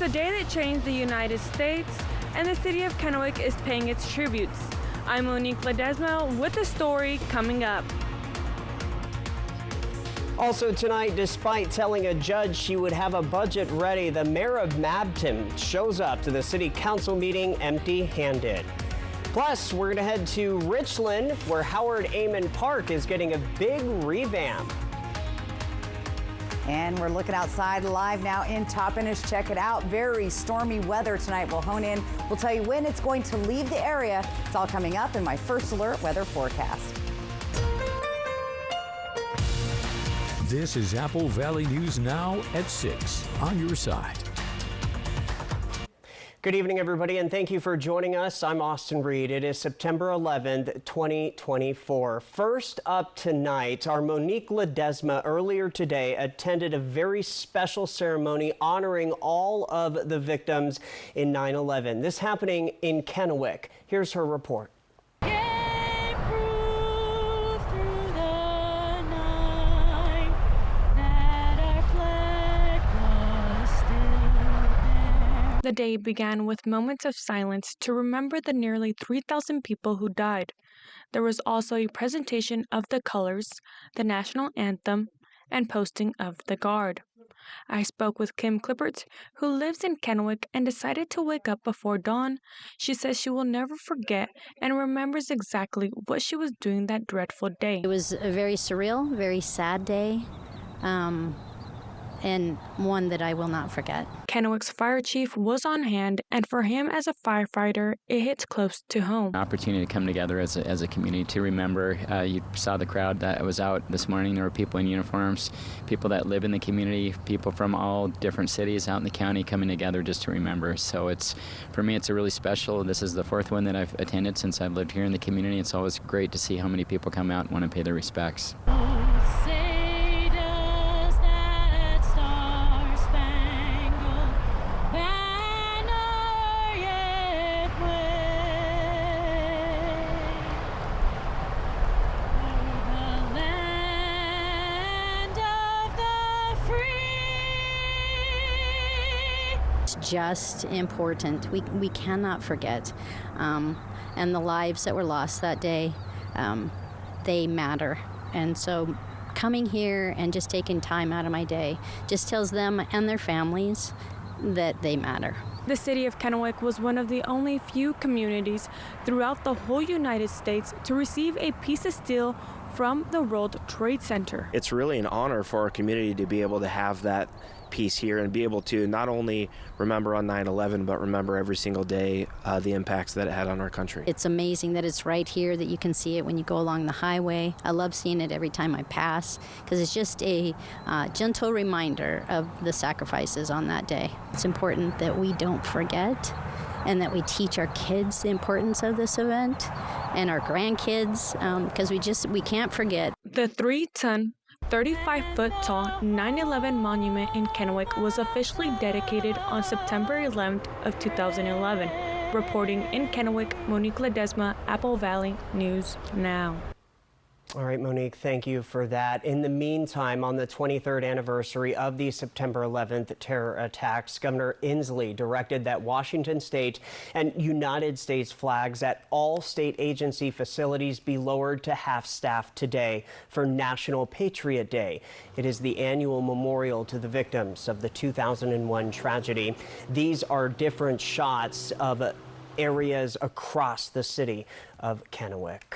It's a day that changed the United States, and the city of Kennewick is paying its tributes. I'm Monique Ledesma with the story coming up. Also tonight, despite telling a judge she would have a budget ready, the mayor of Mabton shows up to the city council meeting empty-handed. Plus, we're going to head to Richland, where Howard Amon Park is getting a big revamp. And we're looking outside live now in Toppenish. Check it out. Very stormy weather tonight. We'll hone in. We'll tell you when it's going to leave the area. It's all coming up in my first alert weather forecast. This is Apple Valley News Now at 6 on your side. Good evening, everybody, and thank you for joining us. I'm Austin Reed. It is September 11th, 2024. First up tonight, our Monique Ledesma earlier today attended a very special ceremony honoring all of the victims in 9/11. This happening in Kennewick. Here's her report. The day began with moments of silence to remember the nearly 3,000 people who died. There was also a presentation of the colors, the national anthem, and posting of the guard. I spoke with Kim Clippert, who lives in Kennewick and decided to wake up before dawn. She says she will never forget and remembers exactly what she was doing that dreadful day. It was a very surreal, very sad day. And one that I will not forget. Kennewick's fire chief was on hand, and for him as a firefighter, it hits close to home. Opportunity to come together as a community to remember. You saw the crowd that was out this morning. There were people in uniforms, people that live in the community, people from all different cities out in the county coming together just to remember. So for me, it's a really special. This is the fourth one that I've attended since I've lived here in the community. It's always great to see how many people come out and want to pay their respects. Just important. We cannot forget. And the lives that were lost that day, they matter. And so coming here and just taking time out of my day just tells them and their families that they matter. The city of Kennewick was one of the only few communities throughout the whole United States to receive a piece of steel from the World Trade Center. It's really an honor for our community to be able to have that piece here and be able to not only remember on 9/11, but remember every single day the impacts that it had on our country. It's amazing that it's right here, that you can see it when you go along the highway. I love seeing it every time I pass because it's just a gentle reminder of the sacrifices on that day. It's important that we don't forget and that we teach our kids the importance of this event and our grandkids because we can't forget. The 3-ton 35-foot-tall 9/11 monument in Kennewick was officially dedicated on September 11th of 2011. Reporting in Kennewick, Monique Ledesma, Apple Valley News Now. All right, Monique, thank you for that. In the meantime, on the 23rd anniversary of the September 11th terror attacks, Governor Inslee directed that Washington state and United States flags at all state agency facilities be lowered to half-staff today for National Patriot Day. It is the annual memorial to the victims of the 2001 tragedy. These are different shots of areas across the city of Kennewick.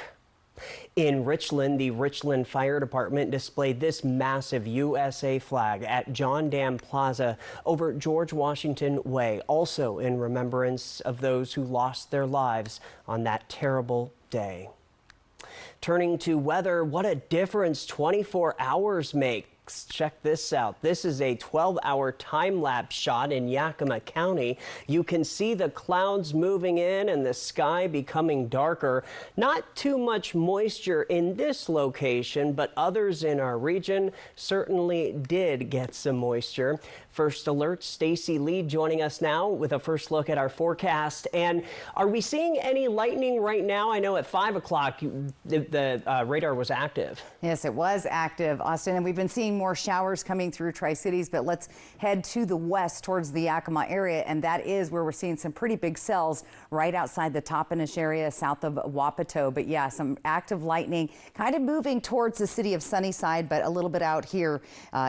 In Richland, the Richland Fire Department displayed this massive USA flag at John Dam Plaza over George Washington Way, also in remembrance of those who lost their lives on that terrible day. Turning to weather, what a difference 24 hours make. Check this out. This is a 12-hour time-lapse shot in Yakima County. You can see the clouds moving in and the sky becoming darker. Not too much moisture in this location, but others in our region certainly did get some moisture. First Alert, Stacy Lee joining us now with a first look at our forecast. And are we seeing any lightning right now? I know at 5 o'clock the radar was active. Yes, it was active, Austin, and we've been seeing more showers coming through Tri-Cities, but let's head to the west towards the Yakima area, and that is where we're seeing some pretty big cells right outside the Toppenish area south of Wapato. But yeah, some active lightning kind of moving towards the city of Sunnyside, but a little bit out here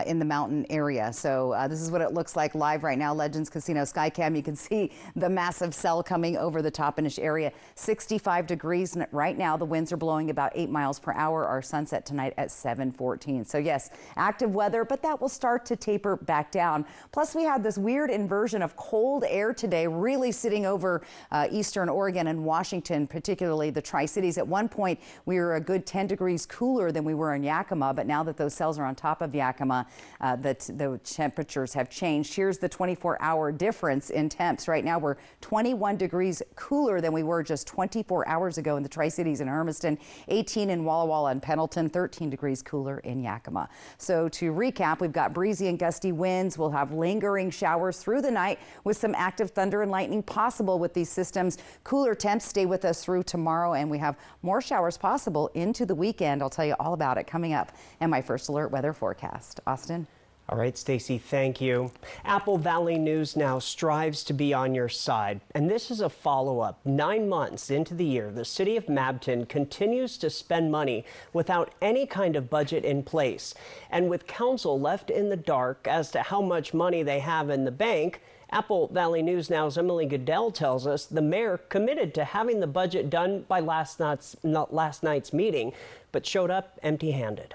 in the mountain area. So this is what it looks like live right now. Legends Casino Skycam, you can see the massive cell coming over the Toppenish area. 65 degrees right now. The winds are blowing about 8 miles per hour. Our sunset tonight at 7:14. So yes, active weather, but that will start to taper back down. Plus, we had this weird inversion of cold air today, really sitting over eastern Oregon and Washington, particularly the Tri-Cities. At one point, we were a good 10 degrees cooler than we were in Yakima, but now that those cells are on top of Yakima, the temperatures have changed. Here's the 24-hour difference in temps. Right now, we're 21 degrees cooler than we were just 24 hours ago in the Tri-Cities and Hermiston, 18 in Walla Walla and Pendleton, 13 degrees cooler in Yakima. So to recap, we've got breezy and gusty winds. We'll have lingering showers through the night with some active thunder and lightning possible with these systems. Cooler temps stay with us through tomorrow, and we have more showers possible into the weekend. I'll tell you all about it coming up in my First Alert weather forecast. Austin? All right, Stacy, thank you. Apple Valley News Now strives to be on your side, and this is a follow-up. 9 months into the year, the city of Mabton continues to spend money without any kind of budget in place. And with council left in the dark as to how much money they have in the bank, Apple Valley News Now's Emily Goodell tells us the mayor committed to having the budget done by last night's meeting, but showed up empty-handed.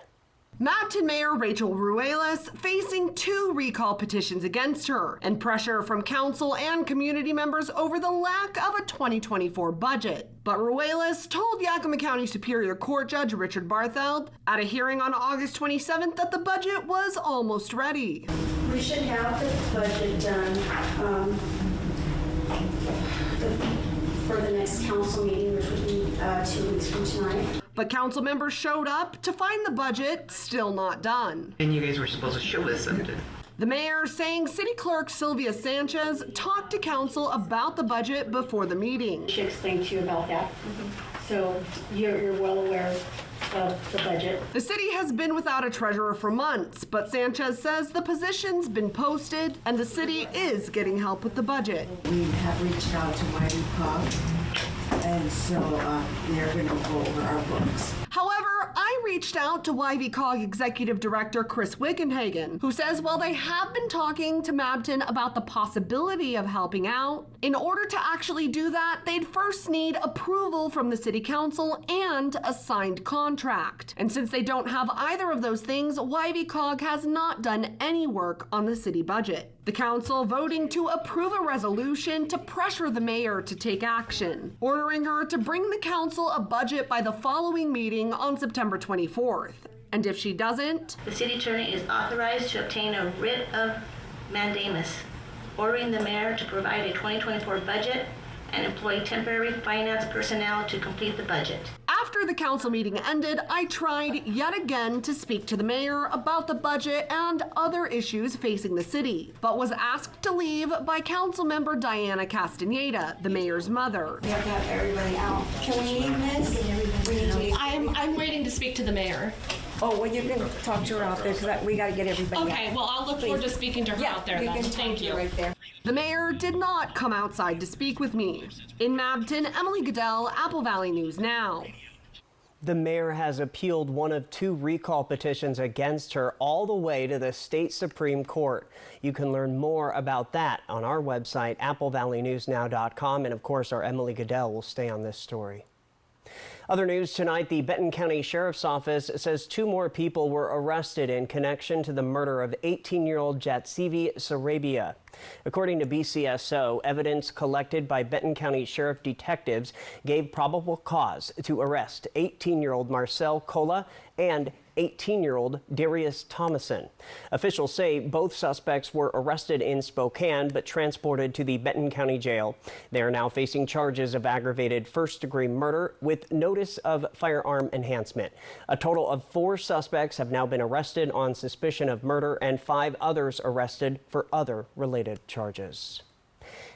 Mabton Mayor Rachel Ruelas facing 2 recall petitions against her and pressure from council and community members over the lack of a 2024 budget. But Ruelas told Yakima County Superior Court Judge Richard Bartheld at a hearing on August 27th that the budget was almost ready. We should have the budget done for the next council meeting, which would be 2 weeks from tonight. But council members showed up to find the budget still not done. And you guys were supposed to show us something. The mayor saying City Clerk Sylvia Sanchez talked to council about the budget before the meeting. She explained to you about that. So you're well aware of the budget. The city has been without a treasurer for months, but Sanchez says the position's been posted and the city is getting help with the budget. We have reached out to Mighty Pub, and so they're going to go over our books. However, I reached out to YVCOG Executive Director Chris Wickenhagen, who says while they have been talking to Mabton about the possibility of helping out, in order to actually do that, they'd first need approval from the City Council and a signed contract. And since they don't have either of those things, YVCOG has not done any work on the city budget. The council voting to approve a resolution to pressure the mayor to take action, ordering her to bring the council a budget by the following meeting on September 24th. And if she doesn't, The city attorney is authorized to obtain a writ of mandamus, ordering the mayor to provide a 2024 budget and employ temporary finance personnel to complete the budget. after the council meeting ended, I tried yet again to speak to the mayor about the budget and other issues facing the city, but was asked to leave by council member Diana Castaneda, the mayor's mother. We have to have everybody out. Can we leave, Miss? I'm waiting to speak to the mayor. Oh, well, you can talk to her out there because we got to get everybody out. Okay, well, I'll look forward to speaking to her out there then. Thank you. Right there. The mayor did not come outside to speak with me. In Mabton, Emily Goodell, Apple Valley News Now. The mayor has appealed one of two recall petitions against her all the way to the state Supreme Court. You can learn more about that on our website, applevalleynewsnow.com. And of course, our Emily Goodell will stay on this story. Other news tonight, the Benton County Sheriff's Office says two more people were arrested in connection to the murder of 18-year-old Jatsivi Sarabia. According to BCSO, evidence collected by Benton County Sheriff detectives gave probable cause to arrest 18-year-old Marcel Cola and 18-year-old Darius Thomason. Officials say both suspects were arrested in Spokane but transported to the Benton County Jail. They are now facing charges of aggravated first-degree murder with notice of firearm enhancement. A total of 4 suspects have now been arrested on suspicion of murder and 5 others arrested for other related charges.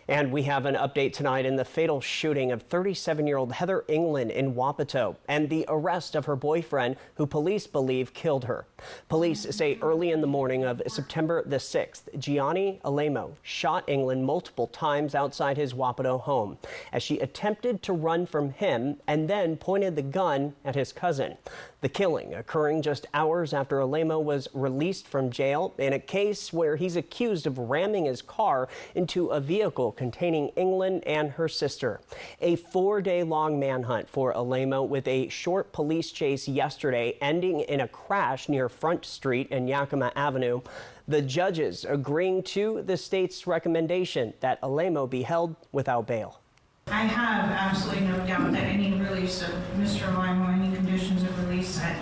And we have an update tonight in the fatal shooting of 37-year-old Heather England in Wapato and the arrest of her boyfriend, who police believe killed her. Police say early in the morning of September the 6th, Gianni Alemo shot England multiple times outside his Wapato home as she attempted to run from him and then pointed the gun at his cousin. The killing occurring just hours after Alemo was released from jail in a case where he's accused of ramming his car into a vehicle containing England and her sister. A 4-day-long manhunt for Alemo with a short police chase yesterday ending in a crash near Front Street and Yakima Avenue. The judges agreeing to the state's recommendation that Alemo be held without bail. I have absolutely no doubt that any release of Mr. Alemo, any conditions of release, that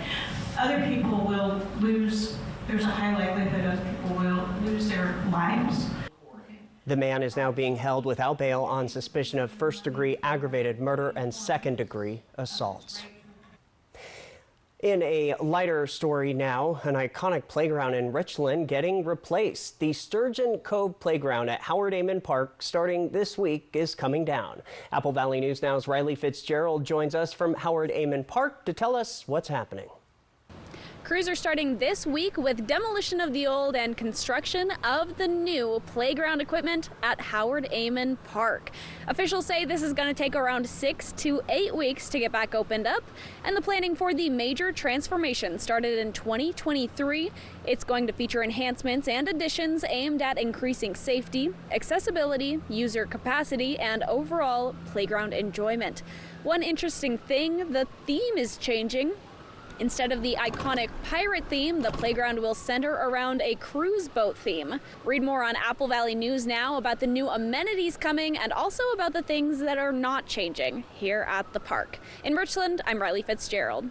other people will lose. There's a high likelihood other people will lose their lives. The man is now being held without bail on suspicion of first-degree aggravated murder and second-degree assaults. In a lighter story now, an iconic playground in Richland getting replaced. The Sturgeon Cove Playground at Howard Amon Park starting this week is coming down. Apple Valley News Now's Riley Fitzgerald joins us from Howard Amon Park to tell us what's happening. Crews are starting this week with demolition of the old and construction of the new playground equipment at Howard Amon Park. Officials say this is going to take around 6 to 8 weeks to get back opened up, and the planning for the major transformation started in 2023. It's going to feature enhancements and additions aimed at increasing safety, accessibility, user capacity, and overall playground enjoyment. One interesting thing, the theme is changing. Instead of the iconic pirate theme, the playground will center around a cruise boat theme. Read more on Apple Valley News Now about the new amenities coming and also about the things that are not changing here at the park. In Richland, I'm Riley Fitzgerald.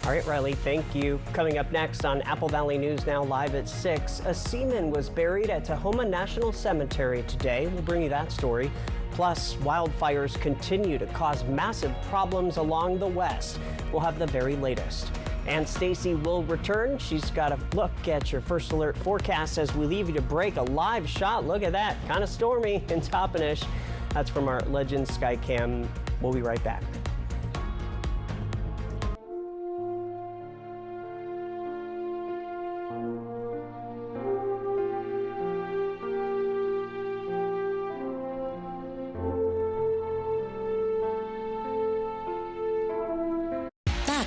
All right, Riley, thank you. Coming up next on Apple Valley News Now live at 6, a seaman was buried at Tahoma National Cemetery today. We'll bring you that story. Plus, wildfires continue to cause massive problems along the west. We'll have the very latest. And Stacy will return. She's got a look at your first alert forecast as we leave you to break a live shot. Look at that, kind of stormy in Toppenish. That's from our Legends Skycam. We'll be right back.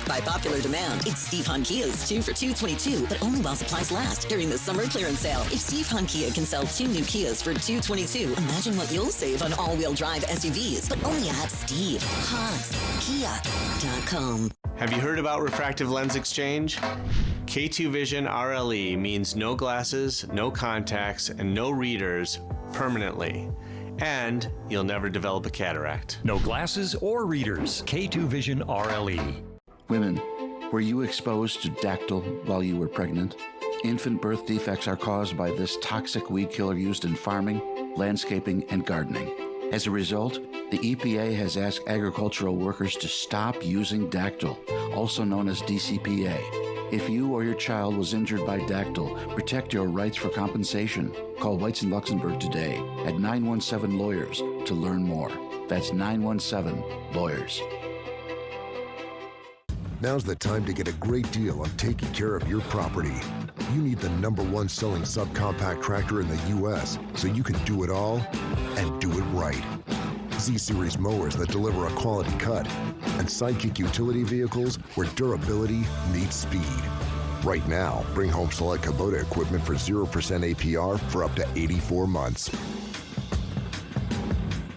By popular demand, it's Steve Hun Kia's 2 for $222, but only while supplies last during the summer clearance sale. If Steve Hun Kia can sell 2 new Kias for $222, imagine what you'll save on all-wheel drive SUVs, but only at SteveHunsKia.com. Have you heard about refractive lens exchange? K2 Vision RLE means no glasses, no contacts, and no readers permanently. And you'll never develop a cataract. No glasses or readers. K2 Vision RLE. Women, were you exposed to Dactyl while you were pregnant? Infant birth defects are caused by this toxic weed killer used in farming, landscaping, and gardening. As a result, the EPA has asked agricultural workers to stop using Dactyl, also known as DCPA. If you or your child was injured by Dactyl, protect your rights for compensation. Call Whites and Luxembourg today at 917-LAWYERS to learn more. That's 917-LAWYERS. Now's the time to get a great deal on taking care of your property. You need the #1 selling subcompact tractor in the U.S. so you can do it all and do it right. Z-Series mowers that deliver a quality cut and Sidekick utility vehicles where durability meets speed. Right now, bring home select Kubota equipment for 0% APR for up to 84 months.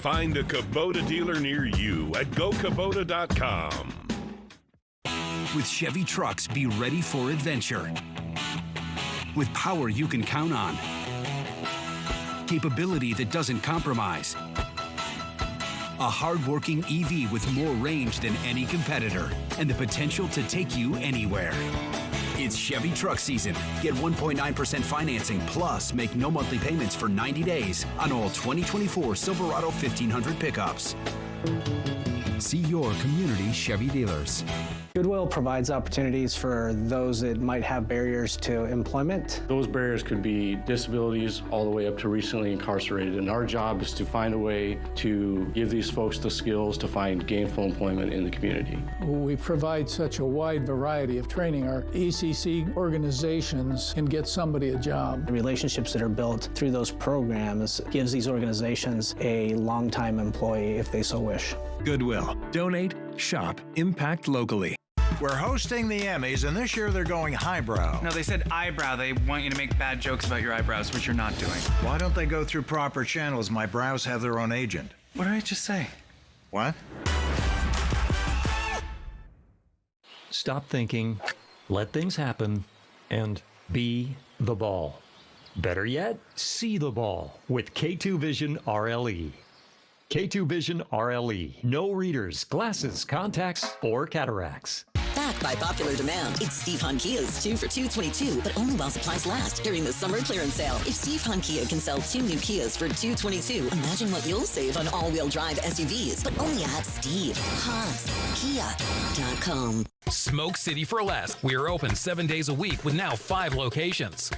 Find a Kubota dealer near you at gokubota.com. With Chevy trucks, be ready for adventure. With power you can count on. Capability that doesn't compromise. A hard-working EV with more range than any competitor and the potential to take you anywhere. It's Chevy truck season. Get 1.9% financing plus make no monthly payments for 90 days on all 2024 Silverado 1500 pickups. See your community Chevy dealers. Goodwill provides opportunities for those that might have barriers to employment. Those barriers could be disabilities all the way up to recently incarcerated. And our job is to find a way to give these folks the skills to find gainful employment in the community. We provide such a wide variety of training. Our ECC organizations can get somebody a job. The relationships that are built through those programs gives these organizations a long-time employee if they so wish. Goodwill. Donate, shop, impact locally. We're hosting the Emmys, and this year they're going highbrow. No, they said eyebrow. They want you to make bad jokes about your eyebrows, which you're not doing. Why don't they go through proper channels? My brows have their own agent. What did I just say? What? Stop thinking, let things happen, and be the ball. Better yet, see the ball with K2 Vision RLE. K2 Vision RLE. No readers, glasses, contacts, or cataracts. Backed by popular demand, it's Steve Hun Kia's 2 for $222, but only while supplies last during the summer clearance sale. If Steve Hun Kia can sell 2 new Kias for $222, imagine what you'll save on all-wheel drive SUVs, but only at SteveHunKia.com. Smoke City for Less. We are open 7 days a week with now 5 locations.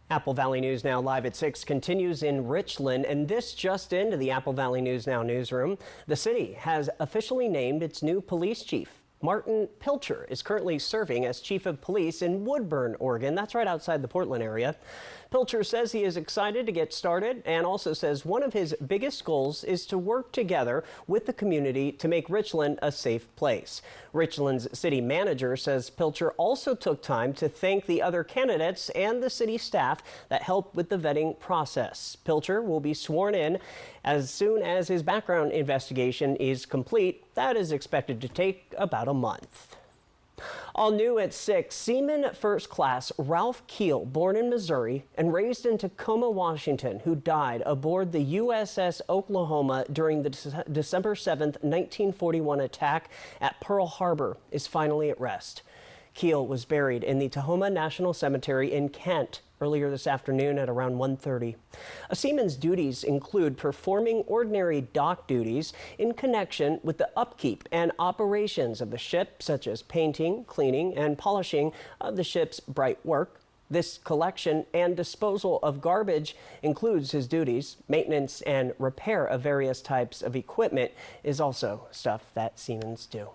Apple Valley News Now live at 6 continues in Richland, and this just into the Apple Valley News Now newsroom. The city has officially named its new police chief. Martin Pilcher is currently serving as chief of police in Woodburn, Oregon. That's right outside the Portland area. Pilcher says he is excited to get started and also says one of his biggest goals is to work together with the community to make Richland a safe place. Richland's city manager says Pilcher also took time to thank the other candidates and the city staff that helped with the vetting process. Pilcher will be sworn in as soon as his background investigation is complete. That is expected to take about a month. All new at 6, Seaman First Class Ralph Keel, born in Missouri and raised in Tacoma, Washington, who died aboard the USS Oklahoma during the December 7, 1941 attack at Pearl Harbor, is finally at rest. Keel was buried in the Tahoma National Cemetery in Kent earlier this afternoon at around 1:30. A seaman's duties include performing ordinary dock duties in connection with the upkeep and operations of the ship, such as painting, cleaning, and polishing of the ship's bright work. This collection and disposal of garbage includes his duties. Maintenance and repair of various types of equipment is also stuff that seamen do.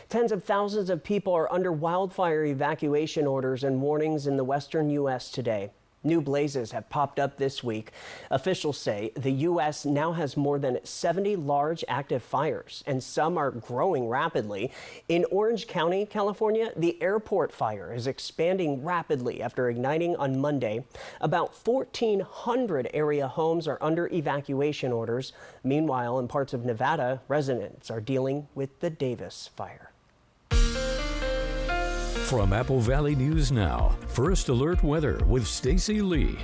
Tens of thousands of people are under wildfire evacuation orders and warnings in the western U.S. today. New blazes have popped up this week. Officials say the U.S. now has more than 70 large active fires, and some are growing rapidly. In Orange County, California, the airport fire is expanding rapidly after igniting on Monday. About 1,400 area homes are under evacuation orders. Meanwhile, in parts of Nevada, residents are dealing with the Davis fire. From Apple Valley News Now, First Alert Weather with Stacy Lee.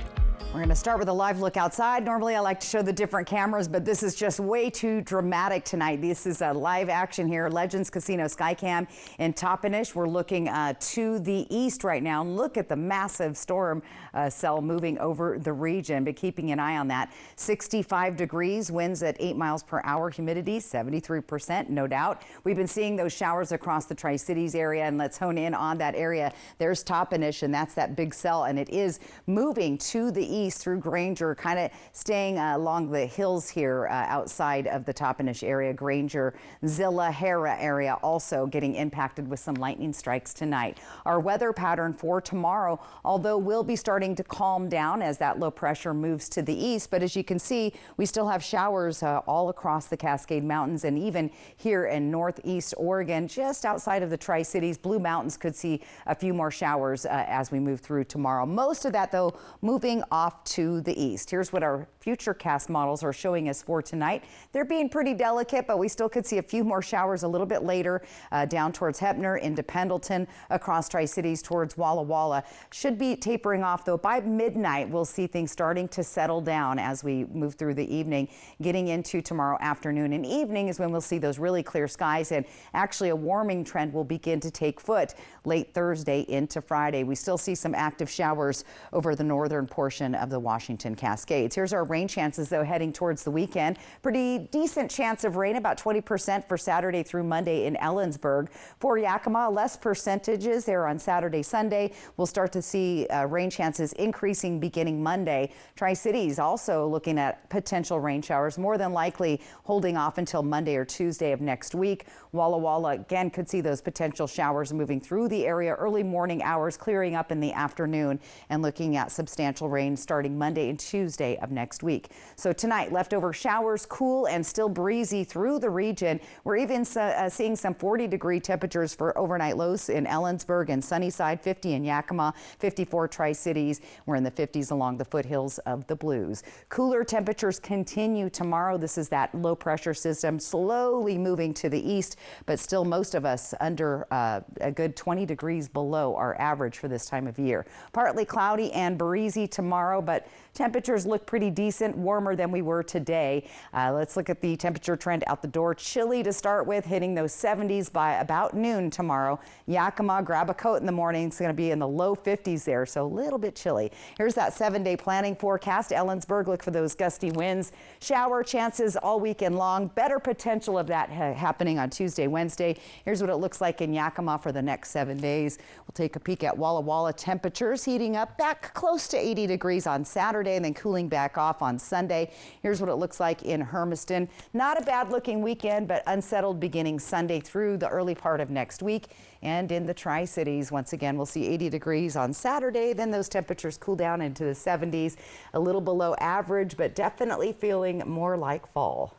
We're going to start with a live look outside. Normally I like to show the different cameras, but this is just way too dramatic tonight. This is a live action here. Legends Casino Skycam in Toppenish. We're looking to the east right now. Look at the massive storm cell moving over the region, but keeping an eye on that. 65 degrees, winds at 8 miles per hour, humidity 73%, no doubt. We've been seeing those showers across the Tri-Cities area, and let's hone in on that area. There's Toppenish, and that's that big cell, and it is moving to the east through Granger, kind of staying along the hills here outside of the Toppenish area. Granger, Zilla, Hera area also getting impacted with some lightning strikes tonight. Our weather pattern for tomorrow, although will be starting to calm down as that low pressure moves to the east, but as you can see, we still have showers all across the Cascade Mountains and even here in northeast Oregon, just outside of the Tri-Cities. Blue Mountains could see a few more showers as we move through tomorrow. Most of that, though, moving off off to the east. Here's what our future cast models are showing us for tonight. They're being pretty delicate, but we still could see a few more showers a little bit later down towards Heppner, into Pendleton, across Tri-Cities towards Walla Walla. Should be tapering off, though. By midnight, we'll see things starting to settle down as we move through the evening. Getting into tomorrow afternoon and evening is when we'll see those really clear skies, and actually a warming trend will begin to take foot late Thursday into Friday. We still see some active showers over the northern portion of the Washington Cascades. Here's our rain chances, though, heading towards the weekend. Pretty decent chance of rain, about 20% for Saturday through Monday in Ellensburg. For Yakima, less percentages there on Saturday, Sunday. We'll start to see rain chances increasing beginning Monday. Tri-Cities also looking at potential rain showers, more than likely holding off until Monday or Tuesday of next week. Walla Walla again could see those potential showers moving through the area early morning hours, clearing up in the afternoon, and looking at substantial rain starting Monday and Tuesday of next week. So tonight, leftover showers, cool and still breezy through the region. We're even seeing some 40-degree temperatures for overnight lows in Ellensburg and Sunnyside, 50 in Yakima, 54 Tri-Cities. We're in the 50s along the foothills of the Blues. Cooler temperatures continue tomorrow. This is that low pressure system slowly moving to the east, but still most of us under a good 20 degrees below our average for this time of year. Partly cloudy and breezy tomorrow, but temperatures look pretty decent, warmer than we were today. Let's look at the temperature trend out the door. Chilly to start with, hitting those 70s by about noon tomorrow. Yakima, grab a coat in the morning. It's going to be in the low 50s there, so a little bit chilly. Here's that 7-day planning forecast. Ellensburg, look for those gusty winds. Shower chances all weekend long. Better potential of that happening on Tuesday, Wednesday. Here's what it looks like in Yakima for the next 7 days. We'll take a peek at Walla Walla. Temperatures heating up back close to 80 degrees on Saturday and then cooling back off on Sunday. Here's what it looks like in Hermiston. Not a bad looking weekend, but unsettled beginning Sunday through the early part of next week. And in the Tri-Cities, once again, we'll see 80 degrees on Saturday. Then those temperatures cool down into the 70s, a little below average, but definitely feeling more like fall.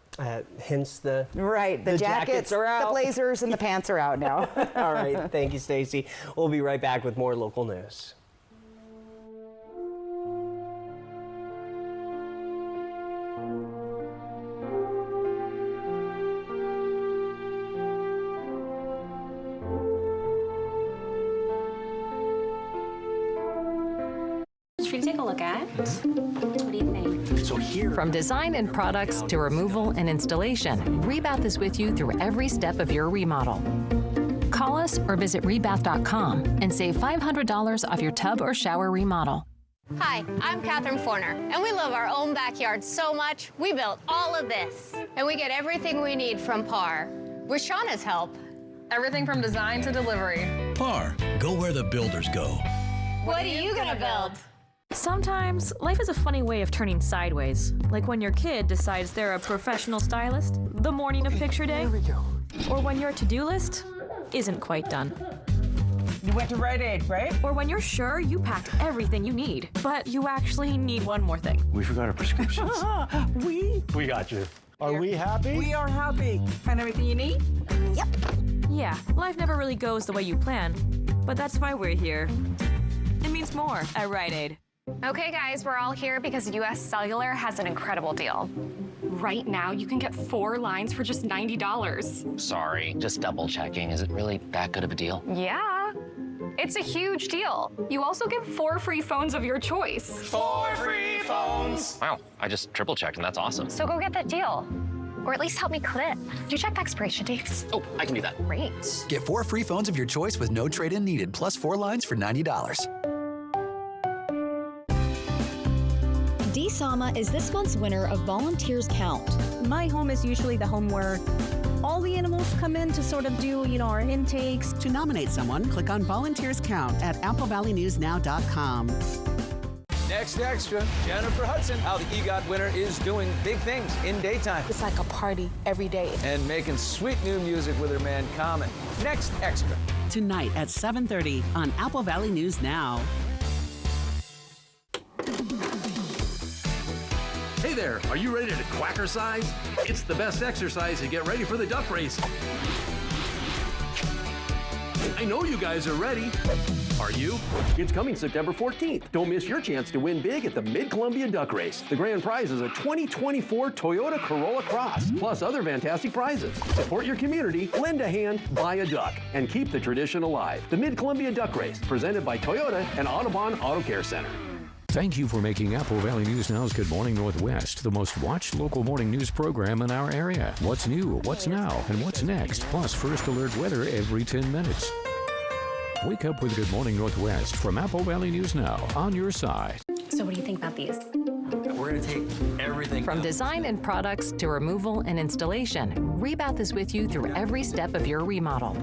Hence the jackets are out. The blazers and the pants are out now. All right, thank you, Stacy. We'll be right back with more local news. Should we take a look at? What do you think? So here, from design and products to removal and installation, Rebath is with you through every step of your remodel. Call us or visit rebath.com and save $500 off your tub or shower remodel. Hi, I'm Catherine Forner, and we love our own backyard so much, we built all of this. And we get everything we need from Par. With Shauna's help. Everything from design to delivery. Par, go where the builders go. What are you gonna build? Sometimes, life is a funny way of turning sideways. Like when your kid decides they're a professional stylist the morning of picture day. Here we go. Or when your to-do list isn't quite done. You went to Rite Aid, right? Or when you're sure you packed everything you need, but you actually need one more thing. We forgot our prescriptions. We got you. Are we happy? We are happy. Find everything you need? Yep. Yeah, life never really goes the way you plan, but that's why we're here. It means more at Rite Aid. Okay, guys, we're all here because US Cellular has an incredible deal. Right now, you can get 4 lines for just $90. Sorry, just double checking. Is it really that good of a deal? Yeah, it's a huge deal. You also get 4 free phones of your choice. 4 free phones! Wow, I just triple checked and that's awesome. So go get that deal. Or at least help me clip. Do you check the expiration dates? Oh, I can do that. Great. Get 4 free phones of your choice with no trade-in needed, plus 4 lines for $90. DSAMA is this month's winner of Volunteers Count. My home is usually the home where all the animals come in to sort of do, our intakes. To nominate someone, click on Volunteers Count at AppleValleyNewsNow.com. Next Extra, Jennifer Hudson, how the EGOT winner is doing big things in daytime. It's like a party every day. And making sweet new music with her man Common. Next Extra. Tonight at 7:30 on Apple Valley News Now. Hey there, are you ready to quackercise? It's the best exercise to get ready for the duck race. I know you guys are ready. Are you? It's coming September 14th. Don't miss your chance to win big at the Mid-Columbia Duck Race. The grand prize is a 2024 Toyota Corolla Cross, plus other fantastic prizes. Support your community, lend a hand, buy a duck, and keep the tradition alive. The Mid-Columbia Duck Race, presented by Toyota and Audubon Auto Care Center. Thank you for making Apple Valley News Now's Good Morning Northwest the most watched local morning news program in our area. What's new, what's now, and what's next, plus first alert weather every 10 minutes. Wake up with Good Morning Northwest from Apple Valley News Now, on your side. So what do you think about these? We're going to take everything. From design and products to removal and installation, Rebath is with you through every step of your remodel.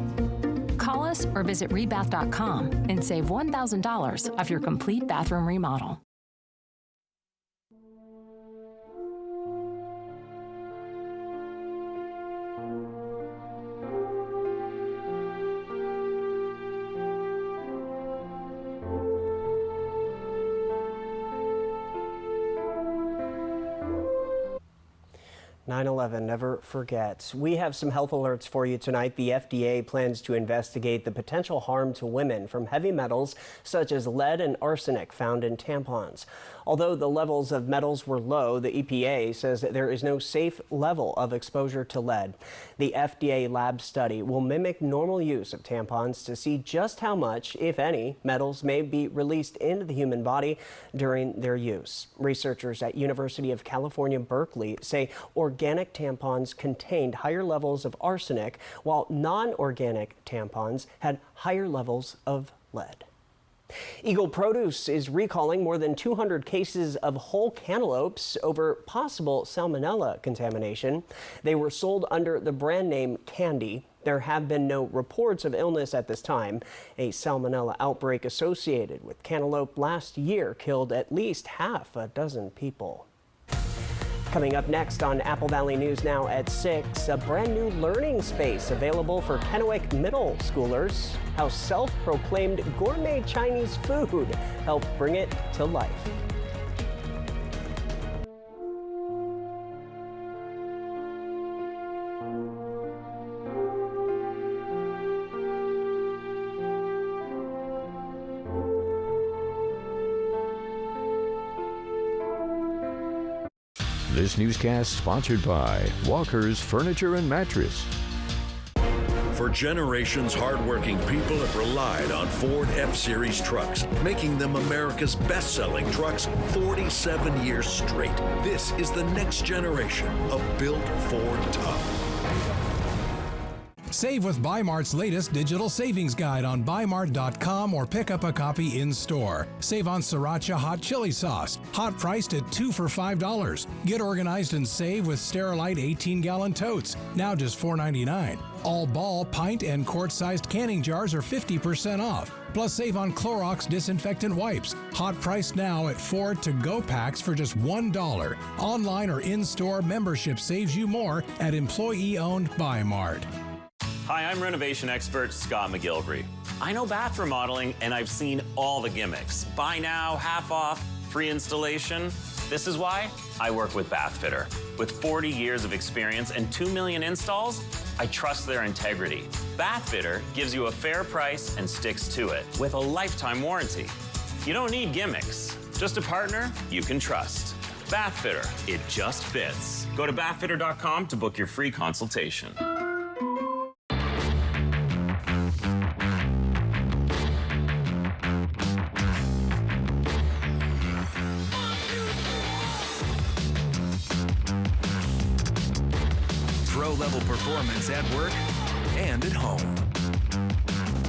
Call us or visit rebath.com and save $1,000 off your complete bathroom remodel. Never forgets. We have some health alerts for you tonight. The FDA plans to investigate the potential harm to women from heavy metals such as lead and arsenic found in tampons. Although the levels of metals were low, the EPA says that there is no safe level of exposure to lead. The FDA lab study will mimic normal use of tampons to see just how much, if any, metals may be released into the human body during their use. Researchers at University of California, Berkeley say organic tampons contained higher levels of arsenic, while non-organic tampons had higher levels of lead. Eagle Produce is recalling more than 200 cases of whole cantaloupes over possible salmonella contamination. They were sold under the brand name Candy. There have been no reports of illness at this time. A salmonella outbreak associated with cantaloupe last year killed at least half a dozen people. Coming up next on Apple Valley News Now at 6, a brand new learning space available for Kennewick middle schoolers. How self-proclaimed gourmet Chinese food helped bring it to life. This newscast sponsored by Walker's Furniture and Mattress. For generations, hardworking people have relied on Ford F-Series trucks, making them America's best-selling trucks 47 years straight. This is the next generation of built Ford tough. Save with Bi-Mart's latest digital savings guide on Bi-Mart.com or pick up a copy in-store. Save on Sriracha hot chili sauce, hot priced at 2 for $5. Get organized and save with Sterilite 18-gallon totes, now just $4.99. All ball, pint, and quart-sized canning jars are 50% off. Plus save on Clorox disinfectant wipes, hot priced now at 4 to-go packs for just $1. Online or in-store, membership saves you more at employee-owned Bi-Mart. Hi, I'm renovation expert Scott McGilvery. I know bath remodeling, and I've seen all the gimmicks. Buy now, half off, free installation. This is why I work with Bath Fitter. With 40 years of experience and 2 million installs, I trust their integrity. Bath Fitter gives you a fair price and sticks to it with a lifetime warranty. You don't need gimmicks, just a partner you can trust. Bath Fitter, it just fits. Go to bathfitter.com to book your free consultation. Pro-level performance at work and at home.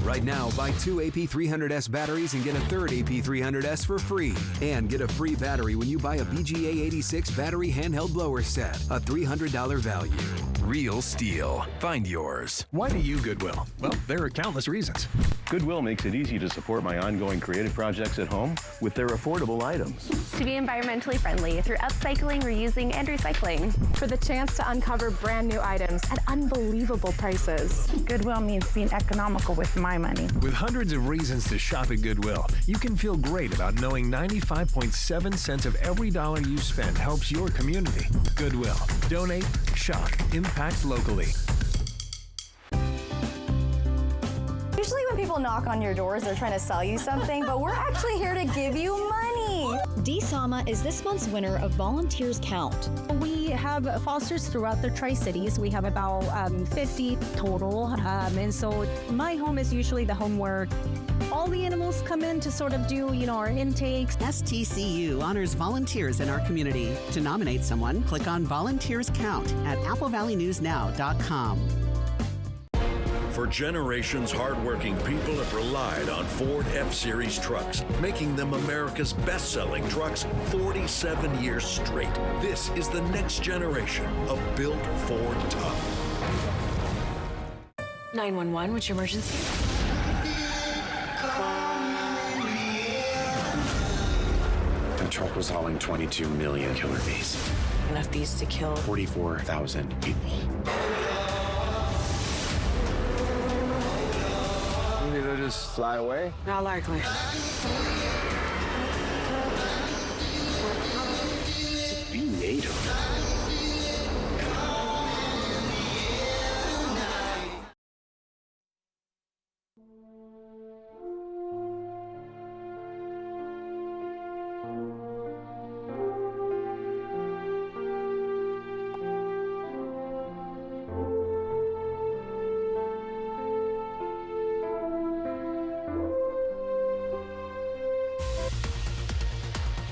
Right now, buy 2 AP300S batteries and get a third AP300S for free. And get a free battery when you buy a BGA 86 battery handheld blower set, a $300 value. Real steel. Find yours. Why do you Goodwill? Well, there are countless reasons. Goodwill makes it easy to support my ongoing creative projects at home with their affordable items. To be environmentally friendly through upcycling, reusing, and recycling. For the chance to uncover brand new items at unbelievable prices. Goodwill means being economical with my money. With hundreds of reasons to shop at Goodwill, you can feel great about knowing 95.7 cents of every dollar you spend helps your community. Goodwill. Donate, shop, impact locally. Usually when people people knock on your doors, they're trying to sell you something, but we're actually here to give you money. DSAMA is this month's winner of Volunteers Count. We have fosters throughout the Tri-Cities. We have about 50 total. And so my home is usually the home where all the animals come in to sort of do, our intakes. STCU honors volunteers in our community. To nominate someone, click on Volunteers Count at applevalleyNewsNow.com. For generations, hardworking people have relied on Ford F-Series trucks, making them America's best-selling trucks 47 years straight. This is the next generation of built Ford tough. 911, what's your emergency? The truck was hauling 22 million killer bees. Enough bees to kill 44,000 people. Maybe they'll just fly away? Not likely. What's a bee made of?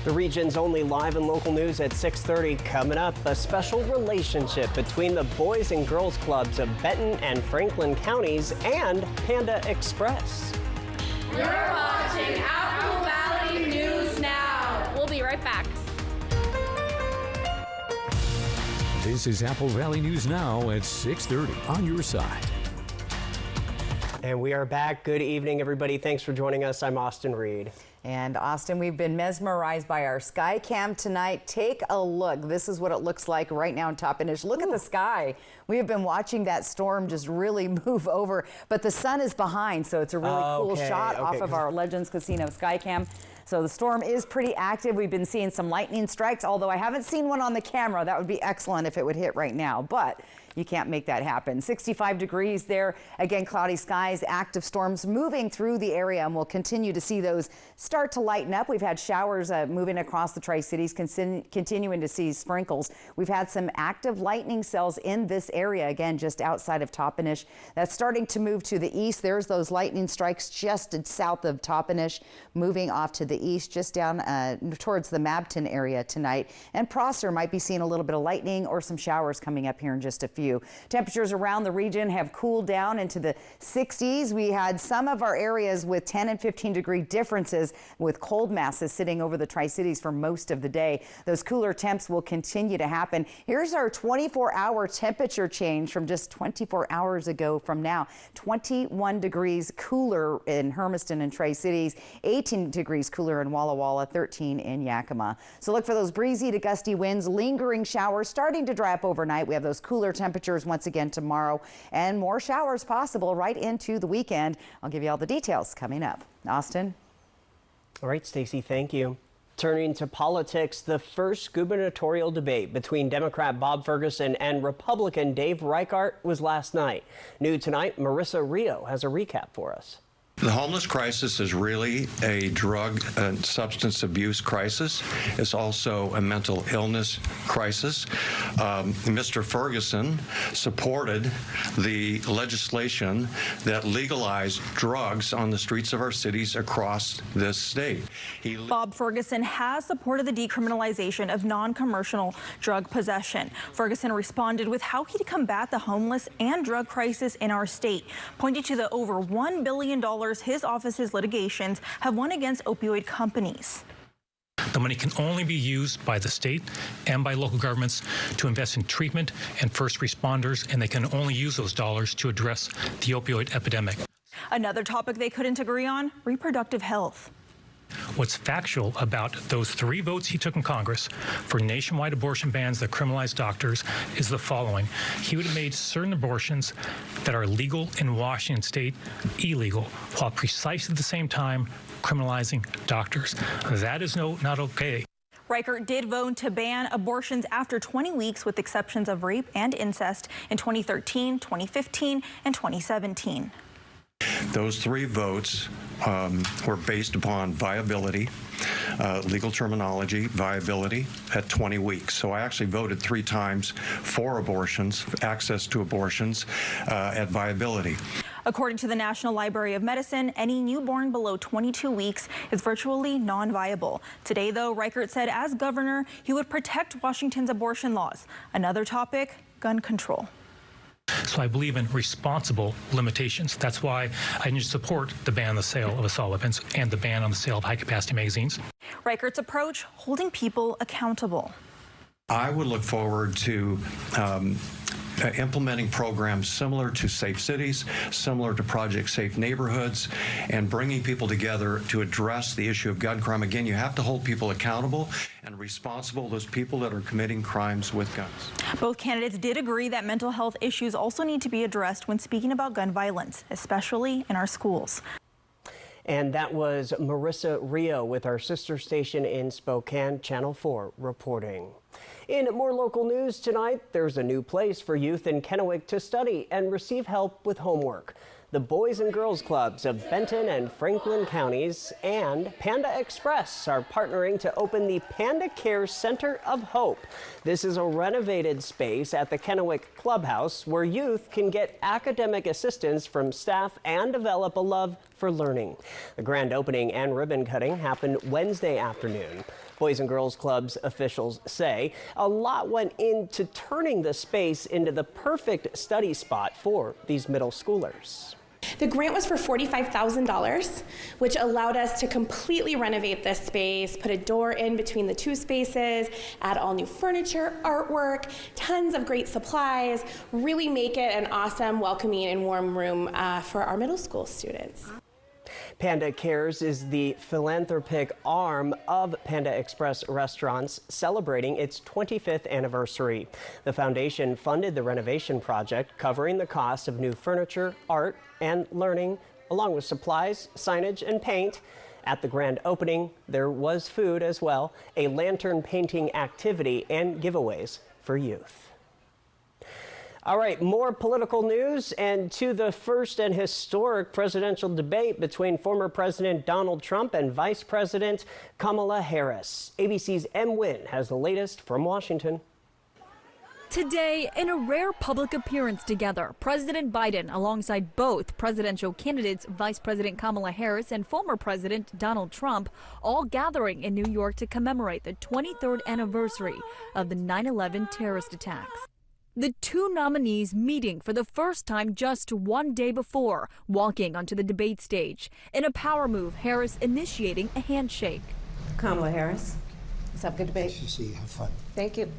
The region's only live and local news at 6:30. Coming up, a special relationship between the Boys and Girls Clubs of Benton and Franklin counties and Panda Express. You're watching Apple Valley News Now. We'll be right back. This is Apple Valley News Now at 6:30 on your side. And we are back. Good evening, everybody. Thanks for joining us. I'm Austin Reed. And Austin, we've been mesmerized by our sky cam tonight. Take a look. This is what it looks like right now in Toppenish. Look at the sky. We have been watching that storm just really move over, but the sun is behind, so it's a really cool shot off of our Legends Casino sky cam. So the storm is pretty active. We've been seeing some lightning strikes, although I haven't seen one on the camera. That would be excellent if it would hit right now, but you can't make that happen. 65 degrees there. Again, cloudy skies, active storms moving through the area, and we'll continue to see those start to lighten up. We've had showers moving across the Tri-Cities, continuing to see sprinkles. We've had some active lightning cells in this area, again, just outside of Toppenish. That's starting to move to the east. There's those lightning strikes just south of Toppenish, moving off to the east, just down towards the Mabton area tonight. And Prosser might be seeing a little bit of lightning or some showers coming up here in just a few. Temperatures around the region have cooled down into the 60s. We had some of our areas with 10 and 15 degree differences with cold masses sitting over the Tri-Cities for most of the day. Those cooler temps will continue to happen. Here's our 24-hour temperature change from just 24 hours ago from now. 21 degrees cooler in Hermiston and Tri-Cities, 18 degrees cooler in Walla Walla, 13 in Yakima. So look for those breezy to gusty winds, lingering showers starting to dry up overnight. We have those cooler temperatures once again tomorrow, and more showers possible right into the weekend. I'll give you all the details coming up. Austin? All right, Stacey, thank you. Turning to politics, the first gubernatorial debate between Democrat Bob Ferguson and Republican Dave Reichart was last night. New tonight, Marissa Rio has a recap for us. The homeless crisis is really a drug and substance abuse crisis. It's also a mental illness crisis. Mr. Ferguson supported the legislation that legalized drugs on the streets of our cities across this state. Bob Ferguson has supported the decriminalization of non-commercial drug possession. Ferguson responded with how he'd combat the homeless and drug crisis in our state, pointing to the over $1 billion his office's litigations have won against opioid companies. The money can only be used by the state and by local governments to invest in treatment and first responders, and they can only use those dollars to address the opioid epidemic. Another topic they couldn't agree on, reproductive health. What's factual about those 3 votes he took in Congress for nationwide abortion bans that criminalize doctors is the following. He would have made certain abortions that are legal in Washington state illegal, while precisely at the same time criminalizing doctors. That is not okay. Reichart did vote to ban abortions after 20 weeks with exceptions of rape and incest in 2013, 2015, and 2017. Those 3 votes were based upon viability, legal terminology, viability at 20 weeks. So I actually voted 3 times for abortions, access to abortions at viability. According to the National Library of Medicine, any newborn below 22 weeks is virtually non-viable. Today, though, Reichert said as governor, he would protect Washington's abortion laws. Another topic, gun control. So I believe in responsible limitations. That's why I need to support the ban on the sale of assault weapons and the ban on the sale of high-capacity magazines. Reichert's approach, holding people accountable. I would look forward to implementing programs similar to Safe Cities, similar to Project Safe Neighborhoods, and bringing people together to address the issue of gun crime. Again, you have to hold people accountable and responsible, those people that are committing crimes with guns. Both candidates did agree that mental health issues also need to be addressed when speaking about gun violence, especially in our schools. And that was Marissa Rio with our sister station in Spokane, Channel 4, reporting. In more local news tonight, there's a new place for youth in Kennewick to study and receive help with homework. The Boys and Girls Clubs of Benton and Franklin counties and Panda Express are partnering to open the Panda Care Center of Hope. This is a renovated space at the Kennewick Clubhouse where youth can get academic assistance from staff and develop a love for learning. The grand opening and ribbon cutting happened Wednesday afternoon. Boys and Girls Clubs officials say a lot went into turning the space into the perfect study spot for these middle schoolers. The grant was for $45,000, which allowed us to completely renovate this space, put a door in between the 2 spaces, add all new furniture, artwork, tons of great supplies, really make it an awesome, welcoming, and warm room for our middle school students. Panda Cares is the philanthropic arm of Panda Express Restaurants, celebrating its 25th anniversary. The foundation funded the renovation project, covering the cost of new furniture, art, and learning, along with supplies, signage, and paint. At the grand opening, there was food as well, a lantern painting activity, and giveaways for youth. All right, more political news and to the first and historic presidential debate between former President Donald Trump and Vice President Kamala Harris. ABC's M. Wynn has the latest from Washington. Today, in a rare public appearance together, President Biden, alongside both presidential candidates, Vice President Kamala Harris and former President Donald Trump, all gathering in New York to commemorate the 23rd anniversary of the 9/11 terrorist attacks. The 2 nominees meeting for the first time just 1 day before, walking onto the debate stage. In a power move, Harris initiating a handshake. Kamala Harris, let's have a good debate. Nice to see you. Have fun. Thank you.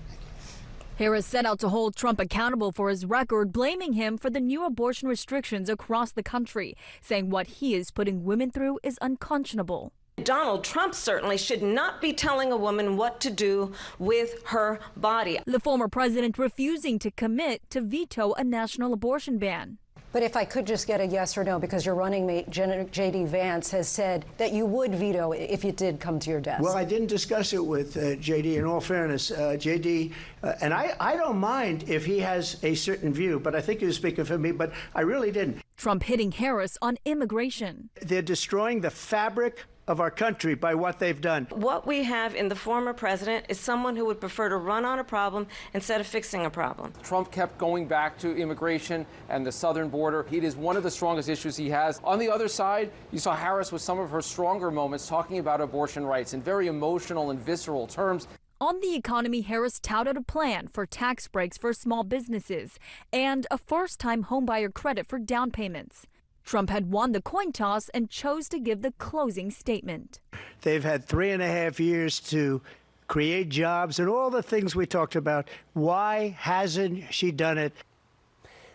Harris set out to hold Trump accountable for his record, blaming him for the new abortion restrictions across the country, saying what he is putting women through is unconscionable. Donald Trump certainly should not be telling a woman what to do with her body. The former president refusing to commit to veto a national abortion ban. But if I could just get a yes or no, because your running mate, J.D. Vance, has said that you would veto it if it did come to your desk. Well, I didn't discuss it with J.D. In all fairness, J.D., and I don't mind if he has a certain view, but I think he was speaking for me, but I really didn't. Trump hitting Harris on immigration. They're destroying the fabric of our country by what they've done. What we have in the former president is someone who would prefer to run on a problem instead of fixing a problem. Trump kept going back to immigration and the southern border. It is one of the strongest issues he has. On the other side, you saw Harris with some of her stronger moments talking about abortion rights in very emotional and visceral terms. On the economy, Harris touted a plan for tax breaks for small businesses and a first-time homebuyer credit for down payments. Trump had won the coin toss and chose to give the closing statement. They've had 3.5 years to create jobs and all the things we talked about. Why hasn't she done it?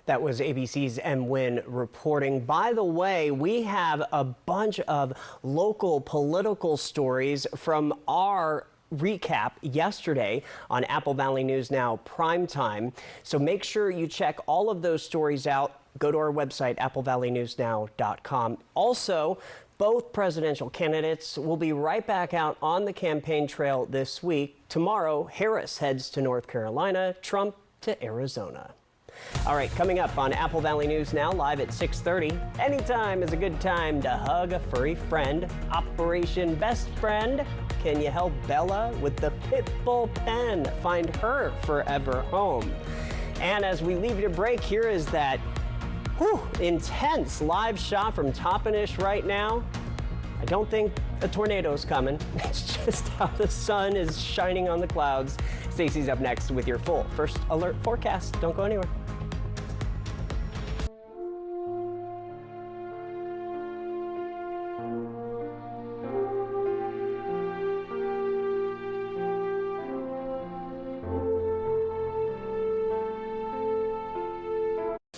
That was ABC's M. Wynn reporting. By the way, we have a bunch of local political stories from our recap yesterday on Apple Valley News Now Primetime. So make sure you check all of those stories out. Go to our website, applevalleynewsnow.com. Also, both presidential candidates will be right back out on the campaign trail this week. Tomorrow, Harris heads to North Carolina, Trump to Arizona. All right, coming up on Apple Valley News Now, live at 6:30. Anytime is a good time to hug a furry friend. Operation Best Friend. Can you help Bella with the pit bull pen? Find her forever home. And as we leave you to break, here is that intense live shot from Toppenish right now. I don't think a tornado's coming. It's just how the sun is shining on the clouds. Stacey's up next with your full First Alert forecast. Don't go anywhere.